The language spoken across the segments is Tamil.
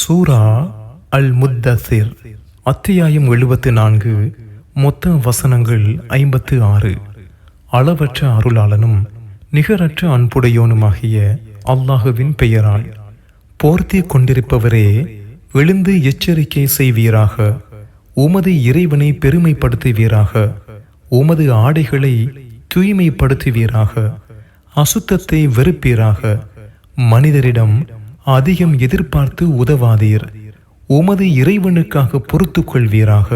சூரா அல் முத்தசிர் அத்தியாயம் 74. மொத்த வசனங்கள் 56. அளவற்ற அருளாளனும் நிகரற்ற அன்புடையோனுமாகிய அல்லாஹுவின் பெயரால். போர்த்தி கொண்டிருப்பவரே, எழுந்து எச்சரிக்கை செய்வீராக. உமது இறைவனை பெருமைப்படுத்துவீராக. உமது ஆடைகளை தூய்மைப்படுத்துவீராக. அசுத்தத்தை வெறுப்பீராக. மனிதரிடம் அதிகம் எதிர்பார்த்து உதவாதீர். உமது இறைவனுக்காக பொறுத்து கொள்வீராக.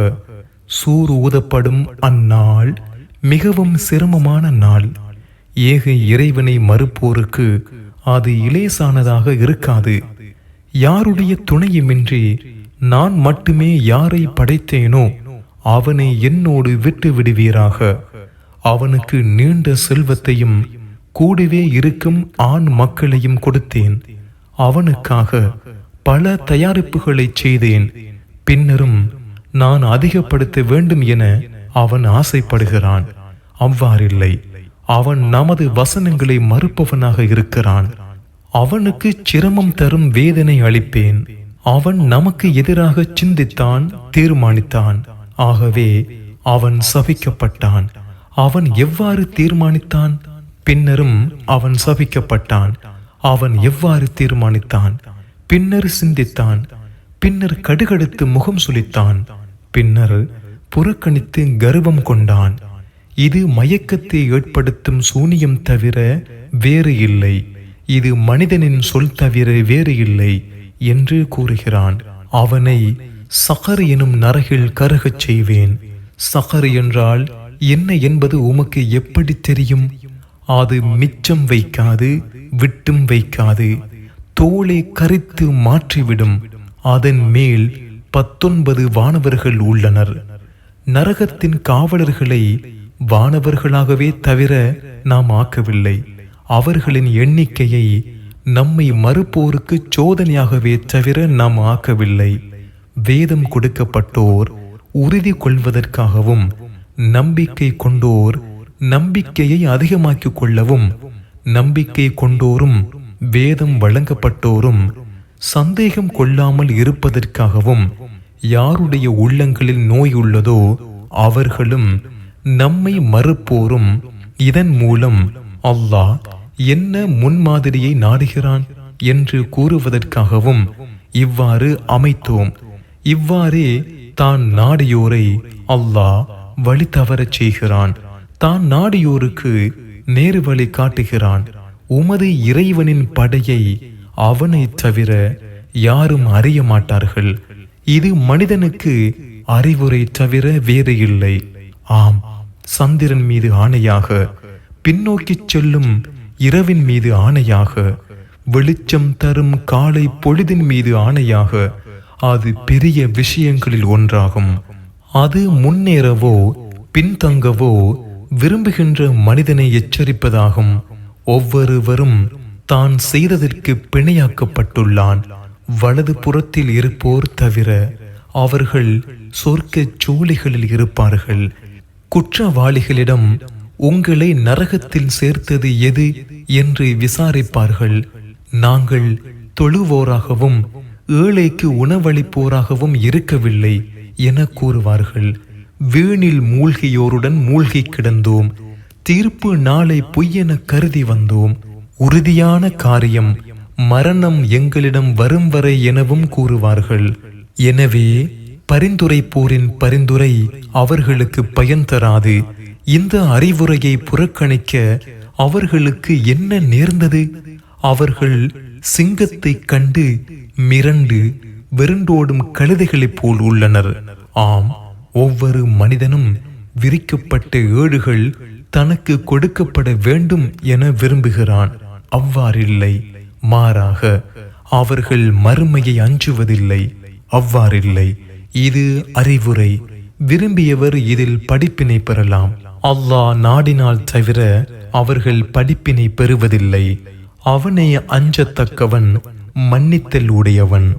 சூர் ஊதப்படும் அந்நாள் மிகவும் சிரமமான நாள். ஏக இறைவனை மறுப்போருக்கு அது இலேசானதாக இருக்காது. யாருடைய துணையுமின்றி நான் மட்டுமே யாரை படைத்தேனோ அவனை என்னோடு விட்டு விடுவீராக. அவனுக்கு நீண்ட செல்வத்தையும் கூடவே இருக்கும் ஆண் மக்களையும் கொடுத்தேன். அவனுக்காக பல தயாரிப்புகளை செய்தேன். பின்னரும் நான் அதிகப்படுத்த வேண்டும் என அவன் ஆசைப்படுகிறான். அவ்வாறில்லை. அவன் நமது வசனங்களை மறுப்பவனாக இருக்கிறான். அவனுக்கு சிரமம் தரும் வேதனை அளிப்பேன். அவன் நமக்கு எதிராக சிந்தித்தான், தீர்மானித்தான். ஆகவே அவன் சபிக்கப்பட்டான். அவன் எவ்வாறு தீர்மானித்தான்? பின்னரும் அவன் சபிக்கப்பட்டான். அவன் எவ்வாறு தீர்மானித்தான்? பின்னர் சிந்தித்தான். பின்னர் கடுகடுத்து முகம் சுளித்தான். பின்னர் புறக்கணித்து கர்வம் கொண்டான். இது மயக்கத்தை ஏற்படுத்தும் சூனியம் தவிர வேறு இல்லை. இது மனிதனின் சொல் தவிர வேறு இல்லை என்று கூறுகிறான். அவனை சகர் எனும் நரகில் கருகச் செய்வேன். சகர் என்றால் என்ன என்பது உமக்கு எப்படி தெரியும்? அது மிச்சம் வைக்காது, விட்டும் வைக்காது. தோலை கரித்து மாற்றிவிடும். அதன் மேல் 19 வானவர்கள் உள்ளனர். நரகத்தின் காவலர்களை வானவர்களாகவே தவிர நாம் ஆக்கவில்லை. அவர்களின் எண்ணிக்கையை நம்மை மறுப்போருக்கு சோதனையாகவே தவிர நாம் ஆக்கவில்லை. வேதம் கொடுக்கப்பட்டோர் உறுதி கொள்வதற்காகவும், நம்பிக்கை கொண்டோர் நம்பிக்கையை அதிகமாக்கிக் கொள்ளவும், நம்பிக்கை கொண்டோரும் வேதம் வழங்கப்பட்டோரும் சந்தேகம் கொள்ளாமல் இருப்பதற்காகவும், யாருடைய உள்ளங்களில் நோய் உள்ளதோ அவர்களும் நம்மை மறுப்போரும் இதன் மூலம் அல்லாஹ் என்ன முன்மாதிரியை நாடுகிறான் என்று கூறுவதற்காகவும் இவ்வாறு அமைத்தோம். இவ்வாறே தான் நாடியோரை அல்லாஹ் வழி தவறச் செய்கிறான். தான் நாடியோருக்கு நேரு வழி காட்டுகிறான். உமது இறைவனின் படையை அவனை தவிர யாரும் அறிய மாட்டார்கள். இது மனிதனுக்கு அறிவுரை தவிர வேறு இல்லை. ஆம், சந்திரன் மீது ஆணையாக, பின்னோக்கி செல்லும் இரவின் மீது ஆணையாக, வெளிச்சம் தரும் காலை பொழுதின் மீது ஆணையாக. அது பெரிய விஷயங்களில் ஒன்றாகும். அது முன்னேறவோ பின்தங்கவோ விரும்புகின்ற மனிதனை எச்சரிப்பதாகும். ஒவ்வொருவரும் தான் செய்ததற்கு பிணையாக்கப்பட்டுள்ளான். வலது புறத்தில் இருப்போர் தவிர அவர்கள் சொர்க்க சோலைகளில் இருப்பார்கள். குற்றவாளிகளிடம் உங்களை நரகத்தில் சேர்த்தது எது என்று விசாரிப்பார்கள். நாங்கள் தொழுவோராகவும் ஏழைக்கு உணவளிப்போராகவும் இருக்கவில்லை என கூறுவார்கள். வீணில் மூழ்கியோருடன் மூழ்கி கிடந்தோம். தீர்ப்பு நாளை பொய்யென கருதி வந்தோம். உறுதியான காரியம் மரணம் எங்களிடம் வரும் வரை எனவும் கூறுவார்கள். எனவே பரிந்துரைப்போரின் பரிந்துரை அவர்களுக்கு பயன் தராது. இந்த அறிவுரையை புறக்கணிக்க அவர்களுக்கு என்ன நேர்ந்தது? அவர்கள் சிங்கத்தை கண்டு மிரண்டு வெருண்டோடும் கழுதைகளைப் போல் உள்ளனர். ஆம், ஒவ்வொரு மனிதனும் விரிக்கப்பட்ட ஏடுகள் தனக்கு கொடுக்கப்பட வேண்டும் என விரும்புகிறான். அவ்வாறில்லை. மாறாக அவர்கள் மறுமையை அஞ்சுவதில்லை. அவ்வாறில்லை. இது அறிவுரை. விரும்பியவர் இதில் படிப்பினை பெறலாம். அல்லாஹ் நாடினால் தவிர அவர்கள் படிப்பினை பெறுவதில்லை. அவனை அஞ்சத்தக்கவன் மன்னித்தல் உடையவன்.